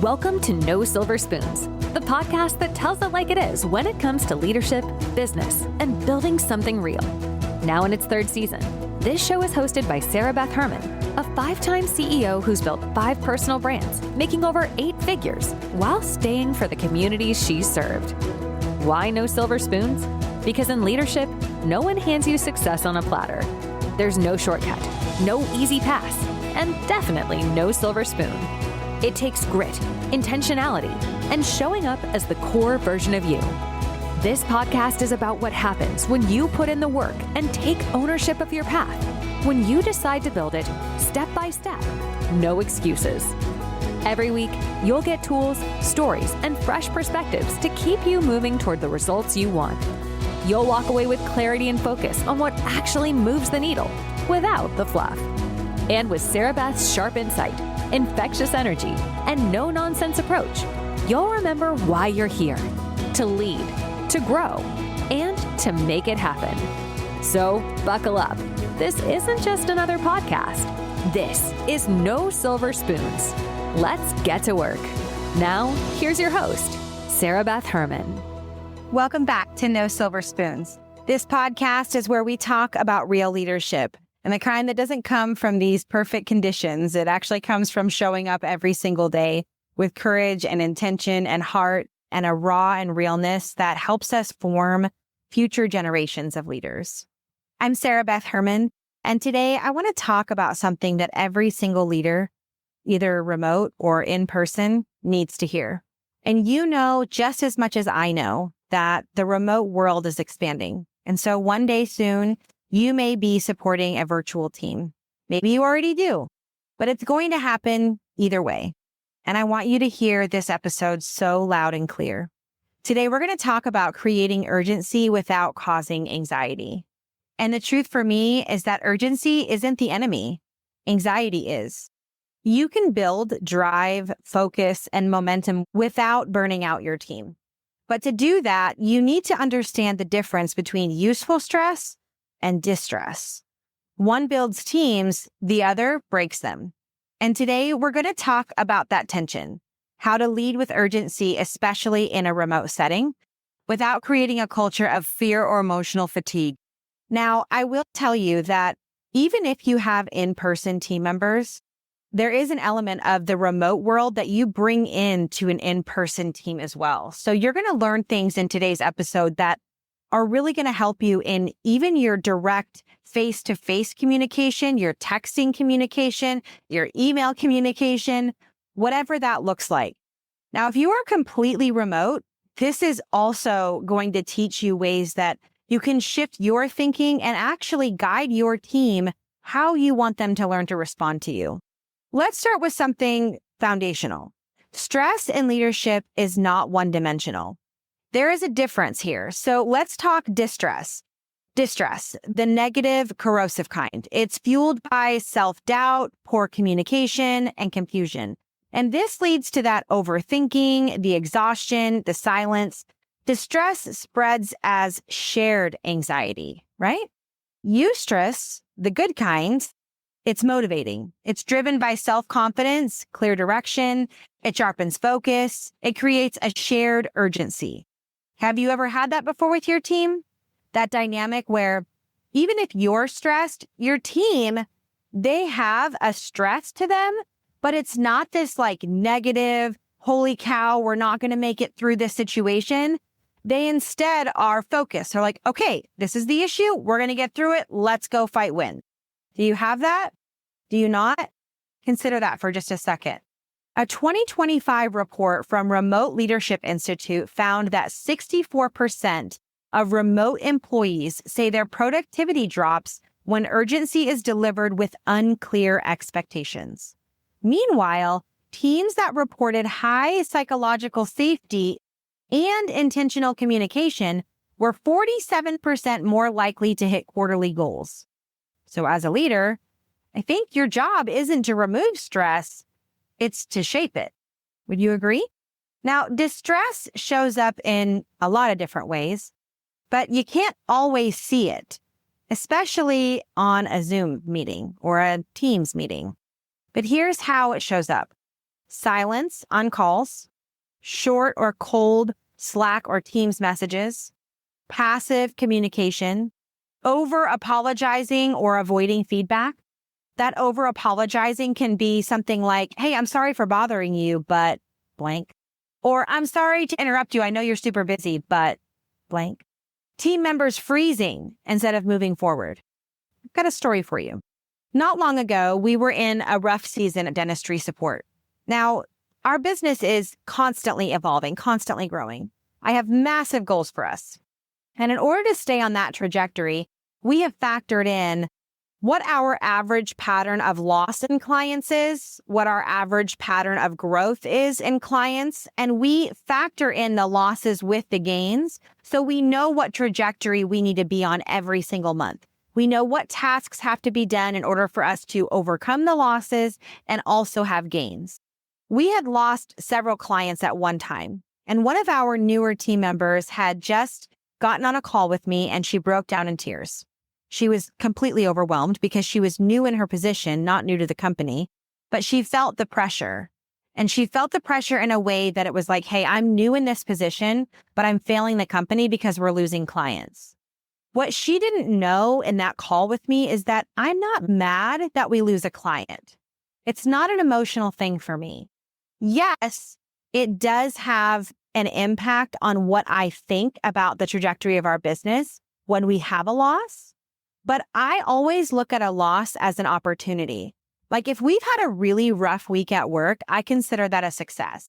Welcome to No Silver Spoons, the podcast that tells it like it is when it comes to leadership, business, and building something real. Now in its third season, this show is hosted by Sarah Beth Herman, a 5-time CEO who's built 5 personal brands, making over 8 figures while staying for the communities she served. Why no silver spoons? Because in leadership, no one hands you success on a platter. There's no shortcut, no easy pass, and definitely no silver spoon. It takes grit, intentionality, and showing up as the core version of you. This podcast is about what happens when you put in the work and take ownership of your path. When you decide to build it step by step, no excuses. Every week, you'll get tools, stories, and fresh perspectives to keep you moving toward the results you want. You'll walk away with clarity and focus on what actually moves the needle without the fluff. And with Sarah Beth's sharp insight, infectious energy, and no-nonsense approach, you'll remember why you're here: to lead, to grow, and to make it happen. So buckle up. This isn't just another podcast. This is No Silver Spoons. Let's get to work. Now, here's your host, Sarah Beth Herman. Welcome back to No Silver Spoons. This podcast is where we talk about real leadership, and the kind that doesn't come from these perfect conditions. It actually comes from showing up every single day with courage and intention and heart and a raw and realness that helps us form future generations of leaders. I'm Sarah Beth Herman, and today I want to talk about something that every single leader, either remote or in person, needs to hear. And you know just as much as I know that the remote world is expanding. And so one day soon, you may be supporting a virtual team. Maybe you already do, but it's going to happen either way. And I want you to hear this episode so loud and clear. Today, we're going to talk about creating urgency without causing anxiety. And the truth for me is that urgency isn't the enemy. Anxiety is. You can build drive, focus, and momentum without burning out your team. But to do that, you need to understand the difference between useful stress and distress. One builds teams, the other breaks them. And today we're going to talk about that tension, how to lead with urgency, especially in a remote setting, without creating a culture of fear or emotional fatigue. Now, I will tell you that even if you have in-person team members, there is an element of the remote world that you bring into an in-person team as well. So you're going to learn things in today's episode that are really going to help you in even your direct face-to-face communication, your texting communication, your email communication, whatever that looks like. Now, if you are completely remote, this is also going to teach you ways that you can shift your thinking and actually guide your team how you want them to learn to respond to you. Let's start with something foundational. Stress in leadership is not one-dimensional. There is a difference here. So let's talk distress. Distress, the negative, corrosive kind. It's fueled by self-doubt, poor communication, and confusion. And this leads to that overthinking, the exhaustion, the silence. Distress spreads as shared anxiety, right? Eustress, the good kind, it's motivating. It's driven by self-confidence, clear direction. It sharpens focus. It creates a shared urgency. Have you ever had that before with your team? That dynamic where even if you're stressed, your team, they have a stress to them, but it's not this like negative, holy cow, we're not going to make it through this situation. They instead are focused. They're like, okay, this is the issue. We're going to get through it. Let's go fight win. Do you have that? Do you not? Consider that for just a second. A 2025 report from Remote Leadership Institute found that 64% of remote employees say their productivity drops when urgency is delivered with unclear expectations. Meanwhile, teams that reported high psychological safety and intentional communication were 47% more likely to hit quarterly goals. So as a leader, I think your job isn't to remove stress, it's to shape it. Would you agree? Now, distress shows up in a lot of different ways, but you can't always see it, especially on a Zoom meeting or a Teams meeting. But here's how it shows up. silence on calls, short or cold Slack or Teams messages, passive communication, over apologizing or avoiding feedback. That over apologizing can be something like, hey, I'm sorry for bothering you, but blank. Or I'm sorry to interrupt you. I know you're super busy, but blank. Team members freezing instead of moving forward. I've got a story for you. Not long ago, we were in a rough season of dentistry support. Now, our business is constantly evolving, constantly growing. I have massive goals for us. And in order to stay on that trajectory, we have factored in what our average pattern of loss in clients is, what our average pattern of growth is in clients, and we factor in the losses with the gains so we know what trajectory we need to be on every single month. We know what tasks have to be done in order for us to overcome the losses and also have gains. We had lost several clients at one time, and one of our newer team members had just gotten on a call with me and she broke down in tears. She was completely overwhelmed because she was new in her position, not new to the company, but she felt the pressure. And she felt the pressure in a way that it was like, hey, I'm new in this position, but I'm failing the company because we're losing clients. What she didn't know in that call with me is that I'm not mad that we lose a client. It's not an emotional thing for me. Yes, it does have an impact on what I think about the trajectory of our business when we have a loss. But I always look at a loss as an opportunity. Like if we've had a really rough week at work, I consider that a success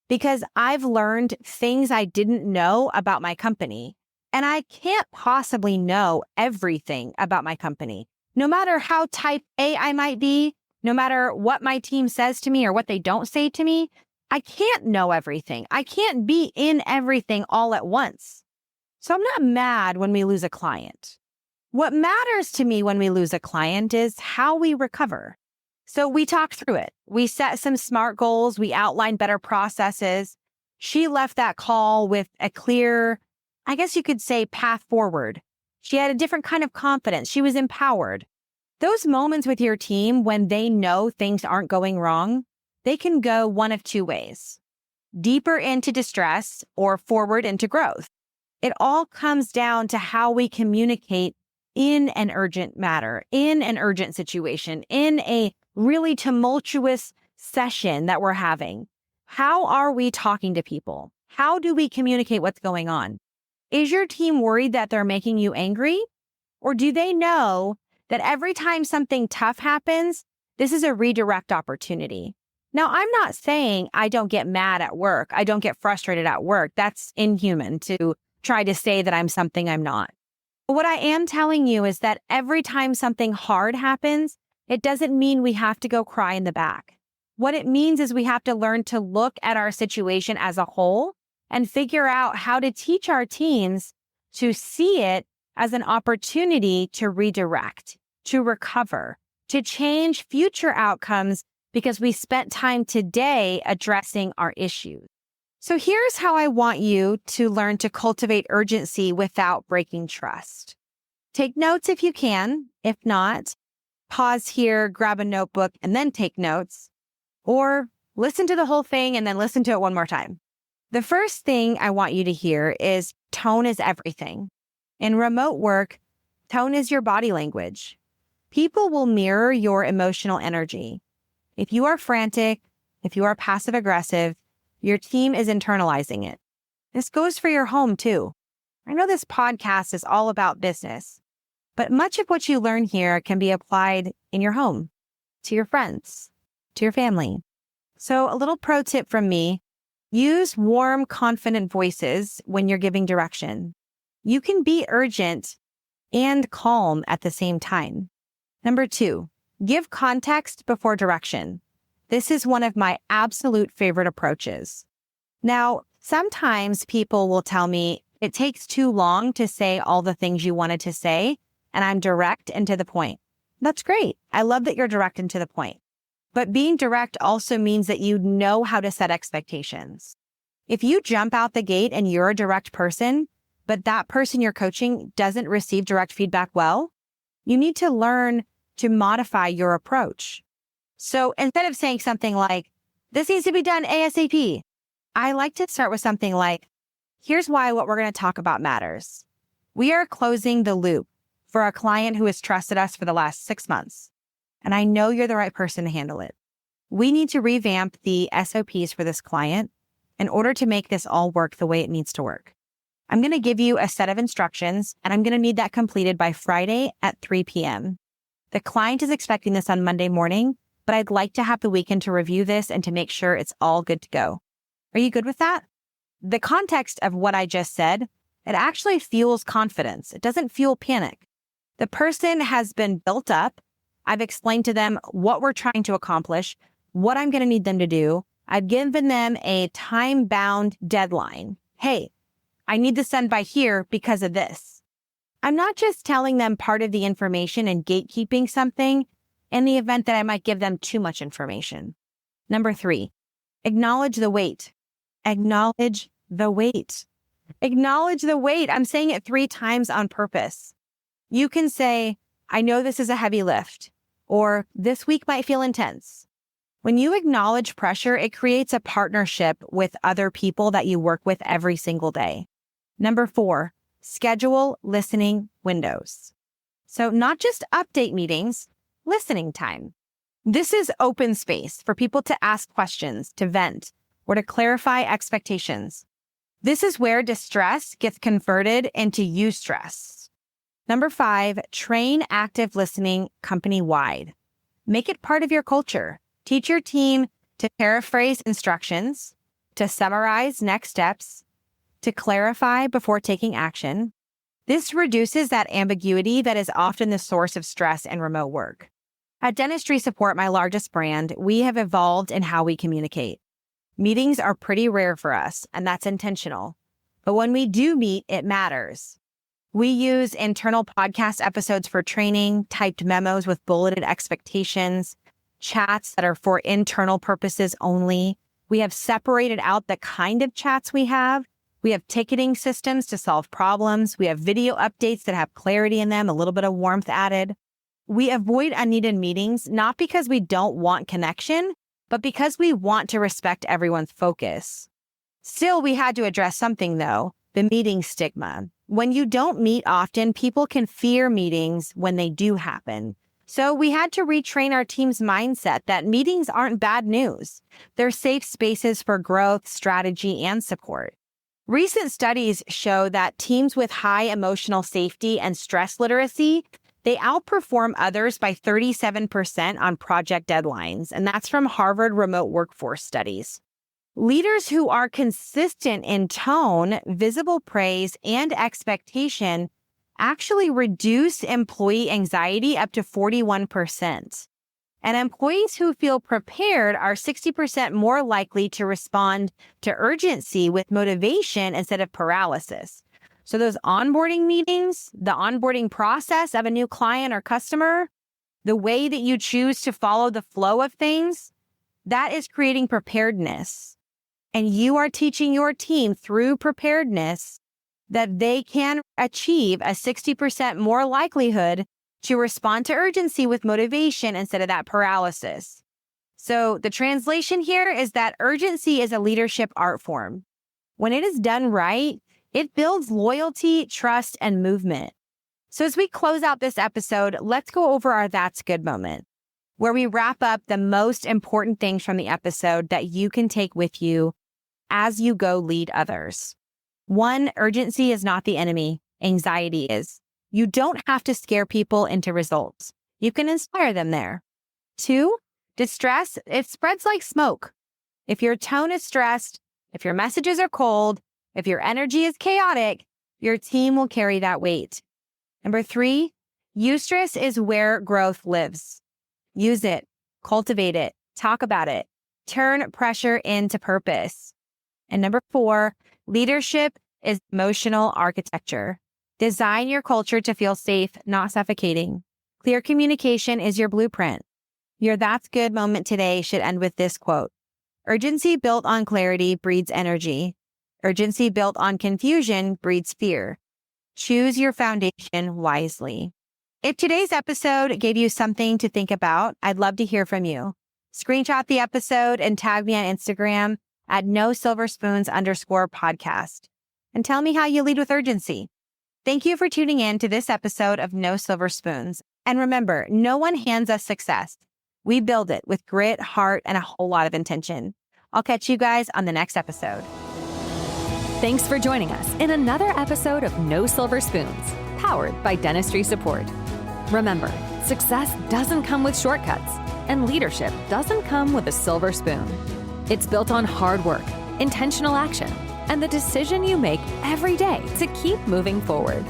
because I've learned things I didn't know about my company. And I can't possibly know everything about my company. No matter how type A I might be, no matter what my team says to me or what they don't say to me, I can't know everything. I can't be in everything all at once. So I'm not mad when we lose a client. What matters to me when we lose a client is how we recover. So we talked through it. We set some SMART goals. We outlined better processes. She left that call with a clear, I guess you could say, path forward. She had a different kind of confidence. She was empowered. Those moments with your team when they know things aren't going wrong, they can go one of two ways: deeper into distress or forward into growth. It all comes down to how we communicate in an urgent matter, in an urgent situation, in a really tumultuous session that we're having. How are we talking to people? How do we communicate what's going on? Is your team worried that they're making you angry? Or do they know that every time something tough happens, this is a redirect opportunity? Now, I'm not saying I don't get mad at work. I don't get frustrated at work. That's inhuman to try to say that I'm something I'm not. But what I am telling you is that every time something hard happens, it doesn't mean we have to go cry in the back. What it means is we have to learn to look at our situation as a whole and figure out how to teach our teams to see it as an opportunity to redirect, to recover, to change future outcomes because we spent time today addressing our issues. So here's how I want you to learn to cultivate urgency without breaking trust. Take notes if you can. If not, pause here, grab a notebook, and then take notes. Or listen to the whole thing and then listen to it one more time. The first thing I want you to hear is tone is everything. In remote work, tone is your body language. People will mirror your emotional energy. If you are frantic, if you are passive aggressive, your team is internalizing it. This goes for your home too. I know this podcast is all about business, but much of what you learn here can be applied in your home, to your friends, to your family. So a little pro tip from me, use warm, confident voices when you're giving direction. You can be urgent and calm at the same time. Number 2, give context before direction. This is one of my absolute favorite approaches. Now, sometimes people will tell me it takes too long to say all the things you wanted to say, and I'm direct and to the point. That's great. I love that you're direct and to the point. But being direct also means that you know how to set expectations. If you jump out the gate and you're a direct person, but that person you're coaching doesn't receive direct feedback well, you need to learn to modify your approach. So instead of saying something like, This needs to be done ASAP. I like to start with something like, here's why what we're going to talk about matters. We are closing the loop for a client who has trusted us for the last 6 months. And I know you're the right person to handle it. We need to revamp the SOPs for this client in order to make this all work the way it needs to work. I'm going to give you a set of instructions, and I'm going to need that completed by Friday at 3 p.m. The client is expecting this on Monday morning, but I'd like to have the weekend to review this and to make sure it's all good to go. Are you good with that? The context of what I just said, it actually fuels confidence. It doesn't fuel panic. The person has been built up. I've explained to them what we're trying to accomplish, what I'm going to need them to do. I've given them a time-bound deadline. Hey, I need to send by here because of this. I'm not just telling them part of the information and gatekeeping something in the event that I might give them too much information. Number 3, acknowledge the weight. Acknowledge the weight. Acknowledge the weight. I'm saying it 3 times on purpose. You can say, I know this is a heavy lift, or this week might feel intense. When you acknowledge pressure, it creates a partnership with other people that you work with every single day. Number 4, schedule listening windows. So not just update meetings, listening time. This is open space for people to ask questions, to vent, or to clarify expectations. This is where distress gets converted into eustress. Number 5, train active listening company-wide. Make it part of your culture. Teach your team to paraphrase instructions, to summarize next steps, to clarify before taking action. This reduces that ambiguity that is often the source of stress in remote work. At Dentistry Support, my largest brand, we have evolved in how we communicate. Meetings are pretty rare for us, and that's intentional. But when we do meet, it matters. We use internal podcast episodes for training, typed memos with bulleted expectations, chats that are for internal purposes only. We have separated out the kind of chats we have. We have ticketing systems to solve problems. We have video updates that have clarity in them, a little bit of warmth added. We avoid unneeded meetings, not because we don't want connection, but because we want to respect everyone's focus. Still, we had to address something though, the meeting stigma. When you don't meet often, people can fear meetings when they do happen. So we had to retrain our team's mindset that meetings aren't bad news. They're safe spaces for growth, strategy, and support. Recent studies show that teams with high emotional safety and stress literacy, they outperform others by 37% on project deadlines, and that's from Harvard Remote Workforce Studies. Leaders who are consistent in tone, visible praise, and expectation actually reduce employee anxiety up to 41%. And employees who feel prepared are 60% more likely to respond to urgency with motivation instead of paralysis. So those onboarding meetings, the onboarding process of a new client or customer, the way that you choose to follow the flow of things, that is creating preparedness. And you are teaching your team through preparedness that they can achieve a 60% more likelihood to respond to urgency with motivation instead of that paralysis. So the translation here is that urgency is a leadership art form. When it is done right, it builds loyalty, trust, and movement. So as we close out this episode, let's go over our That's Good moment, where we wrap up the most important things from the episode that you can take with you as you go lead others. 1, urgency is not the enemy. Anxiety is. You don't have to scare people into results. You can inspire them there. 2, distress, it spreads like smoke. If your tone is stressed, if your messages are cold, if your energy is chaotic, your team will carry that weight. Number 3, eustress is where growth lives. Use it, cultivate it, talk about it, turn pressure into purpose. And number 4, leadership is emotional architecture. Design your culture to feel safe, not suffocating. Clear communication is your blueprint. Your That's Good moment today should end with this quote. Urgency built on clarity breeds energy. Urgency built on confusion breeds fear. Choose your foundation wisely. If today's episode gave you something to think about, I'd love to hear from you. Screenshot the episode and tag me on Instagram at nosilverspoons_podcast and tell me how you lead with urgency. Thank you for tuning in to this episode of No Silver Spoons. And remember, no one hands us success. We build it with grit, heart, and a whole lot of intention. I'll catch you guys on the next episode. Thanks for joining us in another episode of No Silver Spoons, powered by Dentistry Support. Remember, success doesn't come with shortcuts, and leadership doesn't come with a silver spoon. It's built on hard work, intentional action, and the decision you make every day to keep moving forward.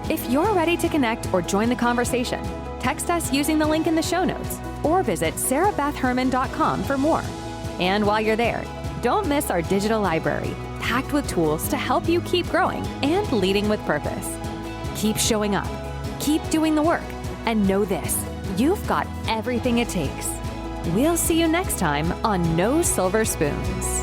If you're ready to connect or join the conversation, text us using the link in the show notes or visit sarahbethherman.com for more. And while you're there, don't miss our digital library, packed with tools to help you keep growing and leading with purpose. Keep showing up, keep doing the work, and know this, you've got everything it takes. We'll see you next time on No Silver Spoons.